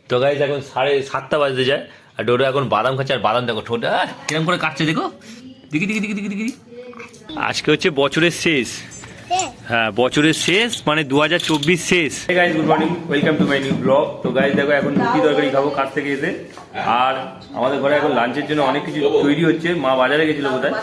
তো গাইজ এখন 7:30 বাজতে যায় আর ডোডো এখন বাদাম খাচ্ছে আর বাদাম দেখো ঠোঁট কিরম করে কাটছে দেখো দেখি দেখি দেখি দেখি দেখি আজকে হচ্ছে বছরের শেষ হ্যাঁ বছরের শেষ মানে 2024 শেষ। Guys good morning welcome to my new blog. তো গাইজ দেখো এখন রুটি তরকারি খাবো কাজ থেকে এসে আর আমাদের ঘরে এখন লাঞ্চের জন্য অনেক কিছু তৈরি হচ্ছে। মা বাজারে গেছিলো বোধহয়,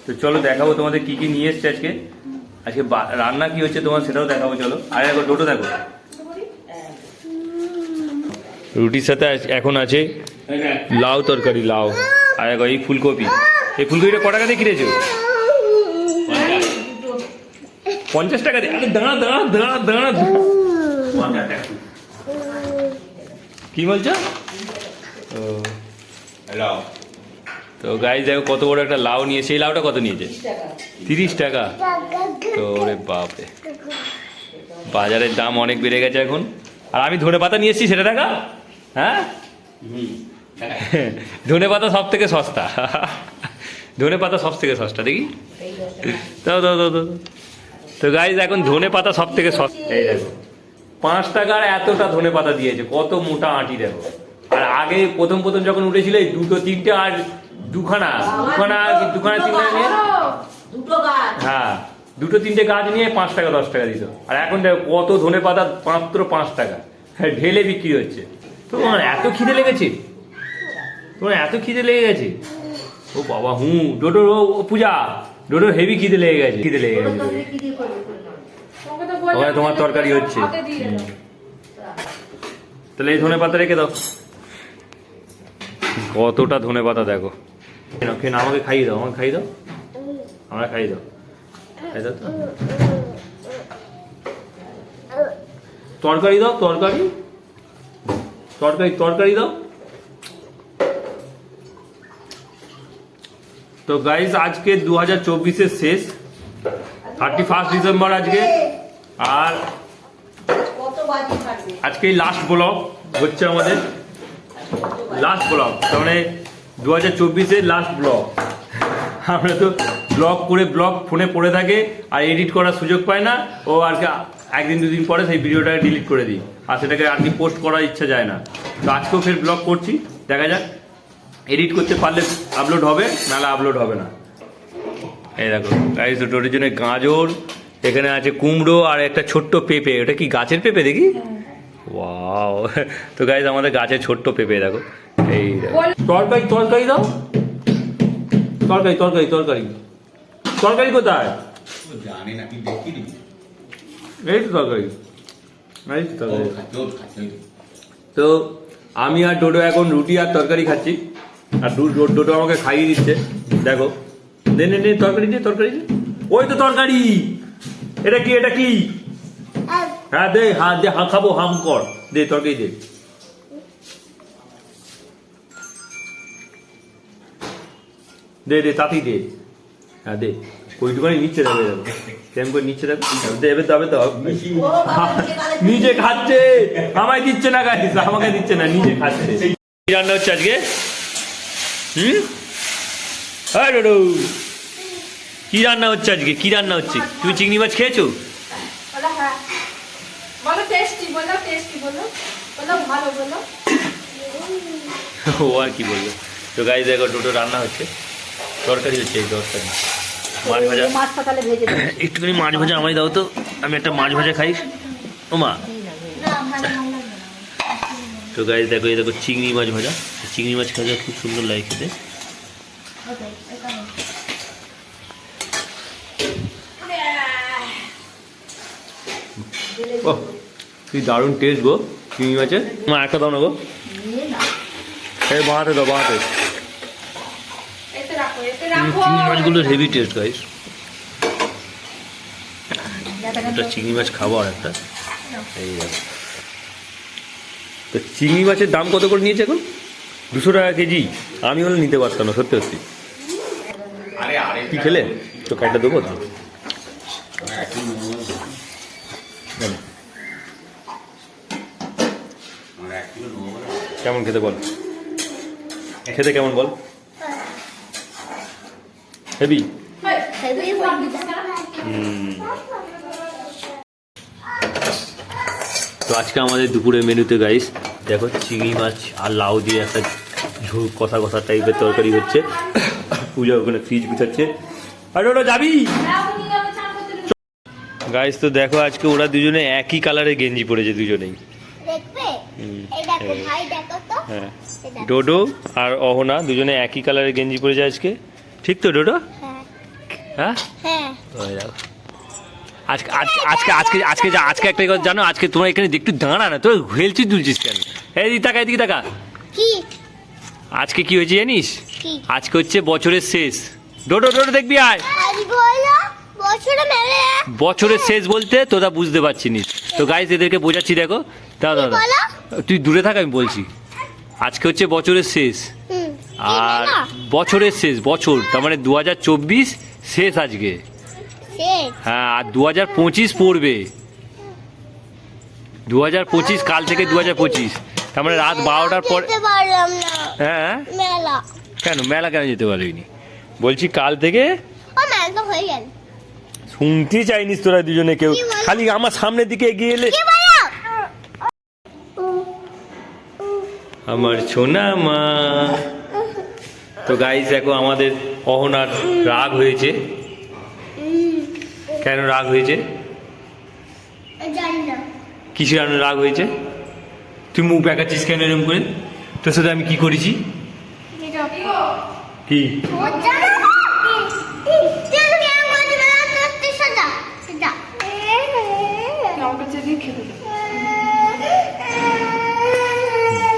তো চলো দেখাবো তোমাদের কি কি নিয়ে এসছে আজকে। আজকে রান্না কি হচ্ছে তোমার সেটাও দেখাবো চলো। আর এখন ডোটো দেখো রুটির সাথে এখন আছে লাউ তরকারি, লাউ আর এই ফুলকপি। এই ফুলকপিটা ক টাকা দিয়ে কিনেছো? 50 টাকা দিয়ে। আরে দাঁড়া দাঁড়া দাঁড়া দাঁড়া কি বলছো? তো গাইজ দেখো কত বড় একটা লাউ নিয়ে, সেই লাউটা কত নিয়েছে? 30 টাকা। তো ওরে বাপরে বাজারের দাম অনেক বেড়ে গেছে এখন। আর আমি ধনে পাতা নিয়ে এসেছি সেটা দেখা। হ্যাঁ ধনে পাতা সব থেকে সস্তা, ধনে পাতা সব থেকে সস্তা দেখি দাও দাও দাও দাও। তো গাইজ এখন ধনে পাতা সব থেকে সস্তা। এই দেখো 5 টাকার এতটা ধনে পাতা দিয়েছে, কত মোটা আঁটি দেখো। আর আগে প্রথম যখন উঠেছিল এই 2 3টে আর দুখানা তিনটা নিয়ে হ্যাঁ 2 3টে গাছ নিয়ে 5 টাকা 10 টাকা দিত। আর এখন দেখো কত ধনে পাতা মাত্র 5 টাকা ঢেলে বিক্রি হচ্ছে। তোমার এত খিদে লেগেছে? তোমার এত খিদে লেগে গেছে? ও বাবা ডোডোর পূজা ডোডোর হেভি খিদে লেগে গেছে, তোমার তরকারি হচ্ছে। তাহলে এই ধনে পাতা রেখে দাও। কতটা ধনে পাতা দেখো। কেন আমাকে খাইয়ে দাও, আমাকে খাইয়ে দাও, আমরা খাইয়ে দাও, খাইয়ে দাও। তরকারি দাও, তরকারি তরকারি তরকারি দাও। তো গাইজ আজকে 2024-এর শেষ, 31 ডিসেম্বর আজকে। আর আজকে লাস্ট ব্লগ হচ্ছে আমাদের, লাস্ট ব্লগ তার মানে 2024-এর লাস্ট ব্লগ। আমরা তো ব্লগ ফোনে পড়ে থাকে আর এডিট করার সুযোগ পায় না। ও আর কি একদিন দুদিন পরে সেই ভিডিওটাকে ডিলিট করে দিই আর সেটাকে আর কি পোস্ট করার ইচ্ছা যায় না। তো আজকেও ফের ব্লগ করছি, দেখা যাক এডিট করতে পারলে আপলোড হবে, নাহলে আপলোড হবে না। এই দেখো গাইস দুটোর জন্য গাজর, এখানে আছে কুমড়ো আর একটা ছোট্ট পেঁপে। ওটা কি গাছের পেঁপে দেখি? ওয়াও। তো গাইস আমাদের গাছের ছোট্ট পেঁপে দেখো। এই তরকারি তরকারি দাও, তরকারি তরকারি তরকারি তরকারি কোথায়? এই তো তরকারি, এই তো তরকারি। তো আমি আর ডোডো এখন রুটি আর তরকারি খাচ্ছি আর ডোডো আমাকে খাইয়ে দিচ্ছে। দেখো নে নে নে তরকারি দে, তরকারি দে। ওই তো তরকারি। এটা কি, এটা কি? হ্যাঁ দে, হ্যাঁ দে, হ্যাঁ খাবো, হাম কর, দে তরকারি দে। দে দে তাতি দে, হ্যাঁ দে। ওইটুখানি নিচ্ছে যাবে, দেখো কেমন করে নিচ্ছে দেখো। দেবে তবে তো নিজে খাচ্ছে, আমায় দিচ্ছে না গাইস, আমাকে দিচ্ছে না, নিজে খাচ্ছে। কি রান্না হচ্ছে আজকে? হ্যাঁ ডোডো কি রান্না হচ্ছে আজকে? কি রান্না হচ্ছে? তুমি চিংড়ি মাছ খেয়েছো? ও আর কি বলবো। তো গাইস দেখো ডোডো রান্না হচ্ছে, তরকারি হচ্ছে, এই তরকারি মাছ ভাজা। একটুখানি মাছ ভাজা আমায় দাও তো, আমি একটা মাছ ভাজা খাই। ও মা। তো গাইস দেখো এই দেখো চিংড়ি মাছ ভাজা, চিংড়ি মাছ ভাজা খুব সুন্দর লাগে খেতে। ও কি দারুণ টেস্ট গো চিংড়ি মাছের। মা একটা দাও না গো, এই বাঁহাতে দাও, বাঁহাতে। চিংড়ি মাছগুলোর হেভি টেস্ট গাইস। একটা চিংড়ি মাছ খাবো আর একটা। এই তো চিংড়ি মাছের দাম কত করে নিয়েছে এখন? 200 টাকা কেজি। আমি হলে নিতে পারতাম না, সত্যি সত্যি। কি খেলে তো কাইটা দেবো তো। কেমন খেতে বল, খেতে কেমন বল? হেভি। তো আজকে আমাদের দুপুরের মেনুতে গাইস দেখো চিংড়ি মাছ আর লাউ দিয়ে একটা ঝোল কষা কষা টাইপের তরকারি হচ্ছে। পূজা ওখানে ফ্রিজ গুছাচ্ছে। আর ওটা যাবি গাইস? তো দেখো আজকে ওরা দুজনে একই কালারের গেঞ্জি পরেছে দুজনেই। হ্যাঁ, ডোডো আর অহনা দুজনে একই কালারের গেঞ্জি পরেছে আজকে, ঠিক তো ডোডো? হ্যাঁ আজকে আজকে আজকে আজকে আজকে একটা কথা জানো, আজকে তোমার এখানে একটু দাঁড়া না, তোর হেলছি দুলছিস কেন? এই টাকা এদিকে টাকা। আজকে কি হয়েছে জানিস? আজকে হচ্ছে বছরের শেষ। ডোডো ডোডো দেখবি আয়। বছরের শেষ বলতে তোরা বুঝতে পারছিস তো গাইস, এদেরকে বোঝাচ্ছি দেখো। দাদা তুই দূরে থাক, আমি বলছি। আজকে হচ্ছে বছরের শেষ, আর বছরের শেষ বছর, তার মানে 2024 শেষ আজকে। হ্যাঁ, আর 2025 পড়বে। 2025 কাল থেকে 2025, তার মানে রাত 12টার পর। হ্যাঁ কেন মেলা কেন যেতে পারবি? বলছি কাল থেকে। শুনতে চাইনিস তোরা দুজনে কেউ, খালি আমার সামনের দিকে এগিয়ে এলে। আমার সোনা মা। তো গাইস দেখো আমাদের অহনার রাগ হয়েছে। কেন রাগ হয়েছে? কিসের জন্য রাগ হয়েছে? তুই মুখ দেখাচ্ছিস কেন এরকম করে? তোর সাথে আমি কি করেছি? কি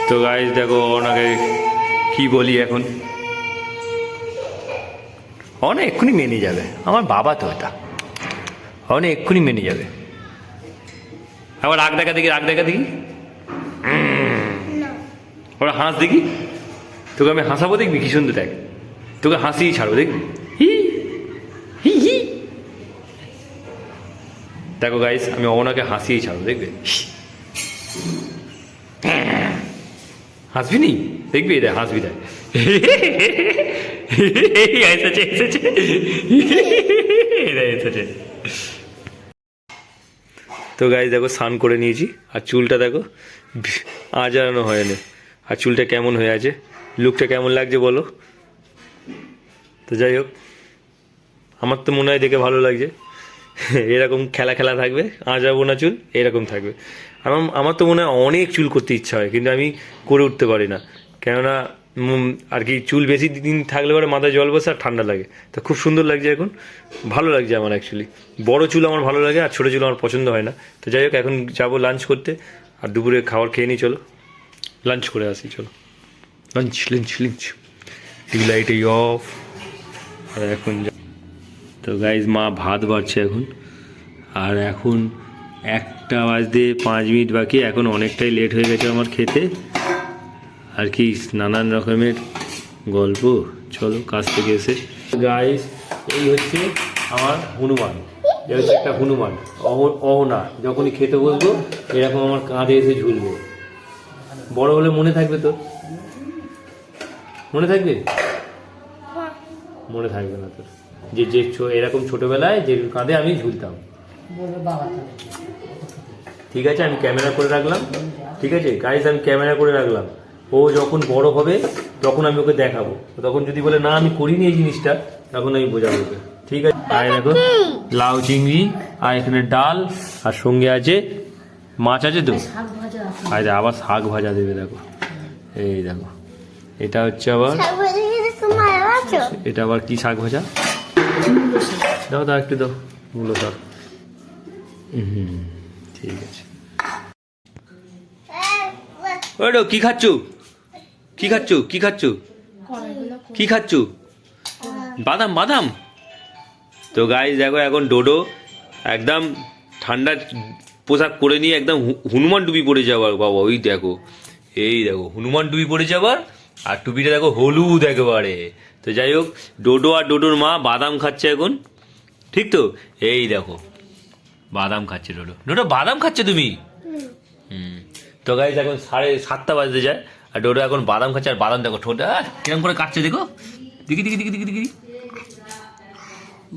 তো গাইস দেখো ওনাকে কি বলি এখন। অনেক এক্ষুনি মেনে যাবে, আমার বাবা তো এটা অনেক এক্ষুনি মেনে যাবে। আবার রাগ দেখা দেখি, রাগ দেখা দেখি, ওরা হাঁস দেখি। তোকে আমি হাসাবো, দেখবি কি সুন্দর দেখ, তোকে হাসিই ছাড়বো দেখবি। দেখো গাইস আমি ওনাকে হাসিই ছাড়বো, দেখবে। হাসবি নি, দেখবি দেখ হাসবি দেখ। তো গাইস দেখো স্নান করে নিয়েছি, আর চুলটা দেখো আজানো হয়নি, আর চুলটা কেমন হয়ে আছে, লুকটা কেমন লাগছে বলো। তো যাই হোক, আমার তো মনে হয় দেখে ভালো লাগছে। এরকম খেলা খেলা থাকবে, আঁচড়াবো না চুল, এরকম থাকবে। আমার তো মনে হয় অনেক চুল করতে ইচ্ছা হয়, কিন্তু আমি করে উঠতে পারি না, কেননা আর কি চুল বেশি দিন থাকলে পরে মাথায় জল বসে আর ঠান্ডা লাগে। তো খুব সুন্দর লাগছে এখন, ভালো লাগছে আমার। অ্যাকচুয়ালি বড় চুল আমার ভালো লাগে, আর ছোটো চুল আমার পছন্দ হয় না। তো যাই হোক এখন যাবো লাঞ্চ করতে, আর দুপুরে খাবার খেয়ে নিই, চলো লাঞ্চ করে আসি, চলো lunch lunch lunch. Light off. আর এখন তো গাইজ মা ভাত বাড়ছে এখন, আর এখন 1টা বাজতে 5 মিনিট বাকি। এখন অনেকটাই লেট হয়ে গেছে আমার খেতে, আর কি নানান রকমের গল্প। চলো কাছ থেকে এসে গাইজ, এই হচ্ছে আমার হনুমান। এটা হচ্ছে একটা হনুমান অহনা। যখনই খেতে বসবো এরকম আমার কাঁধে এসে ঝুলবো। বড় হলে মনে থাকবে তো? মনে থাকবে? মনে থাকবে না তোর, যে যে এরকম ছোটবেলায় যে কাঁধে আমি ঝুলতাম। ঠিক আছে, আমি ক্যামেরা করে রাখলাম। ঠিক আছে গাইস, আমি ক্যামেরা করে রাখলাম। ও যখন বড় হবে তখন আমি ওকে দেখাবো। তখন যদি বলে না আমি করিনি এই জিনিসটা, তখন আমি বোঝাবো ওকে। ঠিক আছে, আর দেখো লাউ চিংড়ি, আর এখানে ডাল, আর সঙ্গে আছে মাছ আছে তো, আর আবার শাক ভাজা দেবে। দেখো এই দেখো, এটা হচ্ছে আবার, এটা আবার কি শাক ভাজা? দাও দাও একটু দাও, মূলো শাক। ঠিক আছে। ওটো কি খাচ্ছ? কি খাচ্ছ? কি খাচ্ছ? কি খাচ্ছ? বাদাম বাদাম। তো গাইস দেখো এখন ডোডো একদম ঠান্ডা পোশাক পরে নিয়ে একদম হনুমান টুপি পরে যাবার। বাবা ওই দেখো, এই দেখো হনুমান টুপি পরে যাবার, আর টুপিটা দেখো হলুদ একেবারে। তো যাই হোক, ডোডো আর ডোডোর মা বাদাম খাচ্ছে এখন, ঠিক তো? এই দেখো বাদাম খাচ্ছে ডোডো। ডোডো বাদাম খাচ্ছে তুমি? তো গাইস এখন 7:30 বাজতে যায়, আর ডোডো এখন বাদাম খাচ্ছে। আর বাদাম দেখো ঠোঁটে কিরম করে কাটছে, দেখো দেখি দেখি দেখি দেখি দেখি।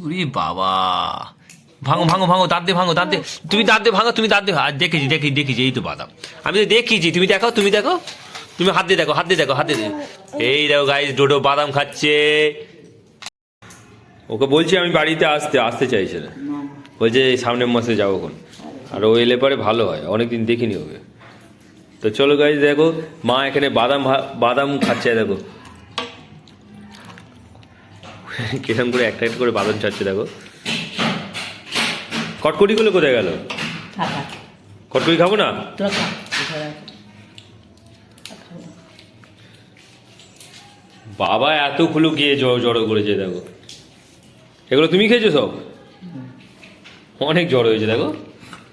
উরে বাবা, ভাঙো ভাঙো ভাঙো, দাঁত দিয়ে ভাঙো, দাঁত দিয়ে, তুমি দাঁত দিয়ে ভাঙো, তুমি দাঁত দিয়ে, আর দেখেছি দেখেছি দেখেছি, এই তো বাদাম, আমি তো দেখিছি, তুমি দেখো, তুমি দেখো, তুমি হাত দিয়ে দেখো, হাত দিয়ে দেখো, হাত দিয়ে, এই দেখো গাইস, ডোডো বাদাম খাচ্ছে। ওকে বলছি আমি বাড়িতে আসতে চাইছে না, বলছে সামনের মাসে যাবো এখন, আর ও এলে পরে ভালো হয়, অনেকদিন দেখিনি ওকে। তো চলো গাইস, দেখো মা এখানে বাদাম খাচ্ছে, দেখো কিরকম করে একটা একটা করে বাদাম ছাড়ছে, দেখো। কটকটিগুলো কোথায় গেল? কটকটি খাবো না, বাবা এতগুলো গিয়ে জড়ো করেছে, দেখো এগুলো তুমি খেয়েছো সব, অনেক জ্বর হয়েছে দেখো।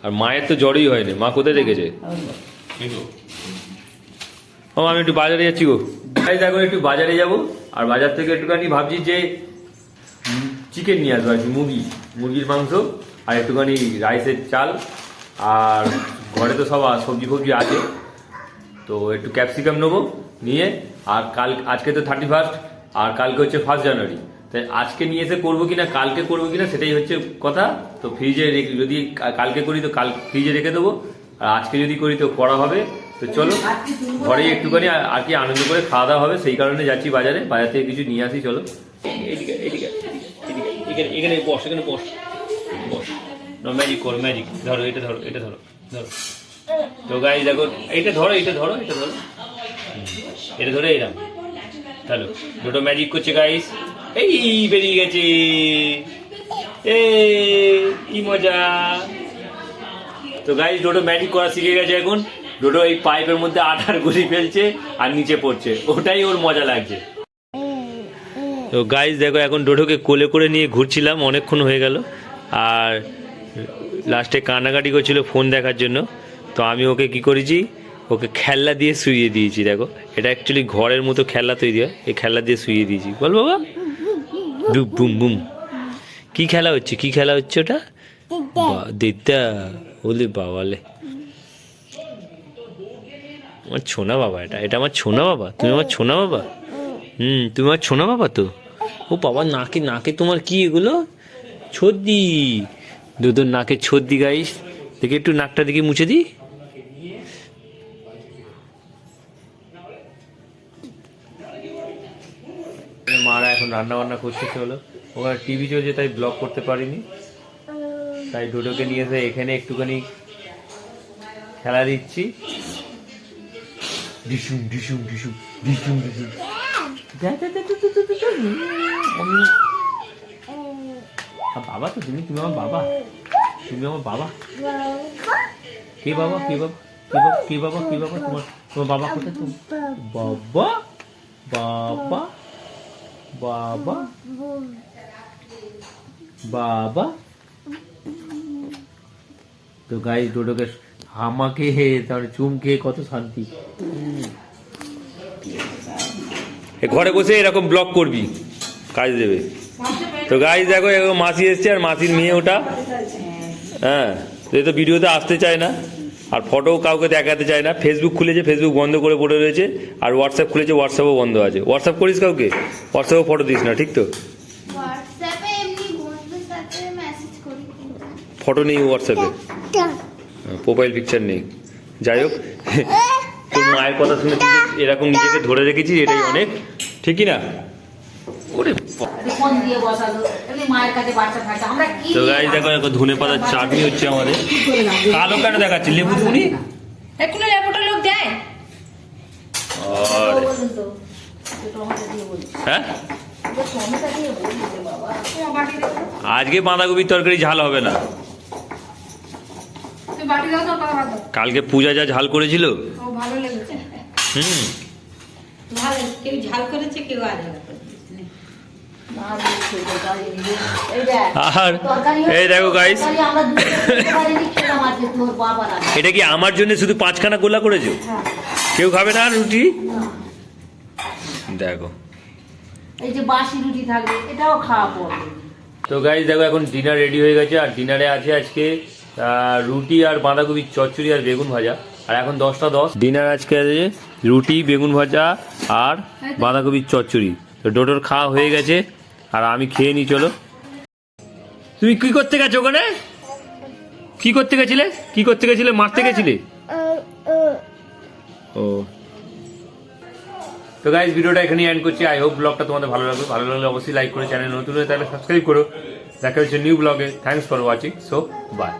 আর মায়ের তো জ্বরই হয়নি, মা কোথায় রেখেছে? আমি একটু বাজারে যাচ্ছি গো, দেখো একটু বাজারে যাব, আর বাজার থেকে একটুখানি ভাবছি যে চিকেন নিয়ে আসবো আর কি, মুরগির মাংস, আর একটুখানি রাইসের চাল, আর ঘরে তো সব সবজি ফবজি আছে, তো একটু ক্যাপসিকাম নেবো নিয়ে, আর আজকে তো 31, আর কালকে হচ্ছে 1 জানুয়ারি, তাই আজকে নিয়ে এসে করবো কিনা কালকে করবো কিনা সেটাই হচ্ছে কথা। তো ফ্রিজে যদি কালকে করি তো ফ্রিজে রেখে দেবো, আর আজকে যদি করি তো করা হবে। তো চলো ঘরেই একটুখানি আর কি আনন্দ করে খাওয়া দাওয়া হবে, সেই কারণে যাচ্ছি বাজারে, বাজার থেকে কিছু নিয়ে আসি। চলো এখানে বস, এখানে বস, ম্যাজিক করো, ম্যাজিক ধরো, এটা ধরো, এটা ধরো, ধরো। তো গাইস দেখো, এটা ধরো, এটা ধরো, এটা ধরো, এটা ধরে এরকম, চলো দুটো ম্যাজিক করছে গাইস, এই বেরিয়ে গেছে, কি মজা। তো গাইস ডোডো ম্যাজিক করা শিখে গেছে এখন, ডোডো এই পাইপের মধ্যে আটার গুলি ফেলছে আর নিচে পড়ছে, ওটাই ওর মজা লাগছে। তো গাইস দেখো এখন ডোডোকে কোলে করে নিয়ে ঘুরছিলাম, অনেকক্ষণ হয়ে গেল, আর লাস্টে কান্নাকাটি করছিল ফোন দেখার জন্য। তো আমি ওকে কি করেছি, ওকে খেলনা দিয়ে শুইয়ে দিয়েছি, দেখো এটা অ্যাকচুয়ালি ঘরের মতো খেলনা তৈরি হয়, এই খেলনা দিয়ে শুইয়ে দিয়েছি। বল বাবা, বুম বুম, কি খেলা হচ্ছে, কি খেলা হচ্ছে ওটা? দিদা, বলি বাবালে, আমার ছোনা বাবা, এটা আমার ছোনা বাবা, তুমি আমার ছোনা বাবা, তুমি আমার ছোনা বাবা। তো ও বাবা, নাকে তোমার কি এগুলো? ছর্দি, দুধের নাকে ছর্দি গাইস, দেখে একটু নাকটা দিকে মুছে দিই। মারা এখন রান্না বান্না করছে, চলো ওখানে টিভি চলছে তাই ব্লগ করতে পারিনি, তাই ডোডোকে নিয়ে এসে এখানে একটুখানি খেলা দিচ্ছি। ডিসুম ডিসুম ডিসুম ডিসুম ডিসুম, বাবা তো তুমি আমার বাবা, তুমি আমার বাবা। কে বাবা, কে বাবা, কে বাবা, কে বাবা, তোমার বাবা কোথায়? তুমি বাবা, বাবা, বাবা, বাবা। তো গাইস ডোডোকে আমাকে তাহলে চুম খেয়ে কত শান্তি। ঘরে বসে এরকম ব্লগ করবি, কাজ দেবে। তো গাইস দেখো মাসি এসছে, আর মাসির মেয়ে ওটা, হ্যাঁ তো ভিডিওতে আসতে চায় না, আর ফটো কাউকে দেখাতে চায় না। ফেসবুক খুলেছে, ফেসবুক বন্ধ করে পড়ে রয়েছে, আর হোয়াটসঅ্যাপ খুলেছে, হোয়াটসঅ্যাপও বন্ধ আছে। হোয়াটসঅ্যাপ করিস কাউকে, হোয়াটসঅ্যাপে ফটো দিস না, ঠিক তো? ফটো নেই হোয়াটসঅ্যাপে, প্রোফাইল পিকচার নেই। যাই হোক, তোর মায়ের কথা শুনে তুই এরকম নিজেকে ধরে রেখেছিস, এটাই অনেক, ঠিকই না? তো গাইস দেখো ধনে পাতার চাটনি হচ্ছে আমাদের। কালো কেন দেখাচ্ছে, লেবু ধুনি, হ্যাঁ আজকে বাঁধাকপির তরকারি ঝাল হবে না, কালকে পূজা যা ঝাল করেছিল। আর এই দেখো গাইস, এটা কি আমার জন্য শুধু 5খানা গোলা করেছো? কেউ খাবে না রুটি? দেখো এই যে বাসি রুটি থাকবে, এটাও খাওয়া পড়বে। তো গাইস দেখো এখন ডিনার রেডি হয়ে গেছে, আর ডিনারে আছে আজকে রুটি আর বাঁধাকপির চচ্চড়ি আর বেগুন ভাজা। আর এখন 10টা 10, ডিনার আজকে আছে রুটি, বেগুন ভাজা আর বাঁধাকপির চচ্চড়ি। তো ডোডোর খাওয়া হয়ে গেছে, আর আমি খেয়ে নিই। চলো তুমি কি করতে গেছো ওখানে? কি করতে গেছিলে? কি করতে গেছিলে? মারতে গেছিলে? ও তো গাইজ ভিডিওটা এখানেই এন্ড করছি। আই হোপ ব্লগটা তোমাদের ভালো লাগবে। ভালো লাগলে অবশ্যই লাইক করে চ্যানেল নতুন হয়ে তাহলে সাবস্ক্রাইব করো। দেখা হচ্ছে নিউ ব্লগে। Thanks for watching. So by.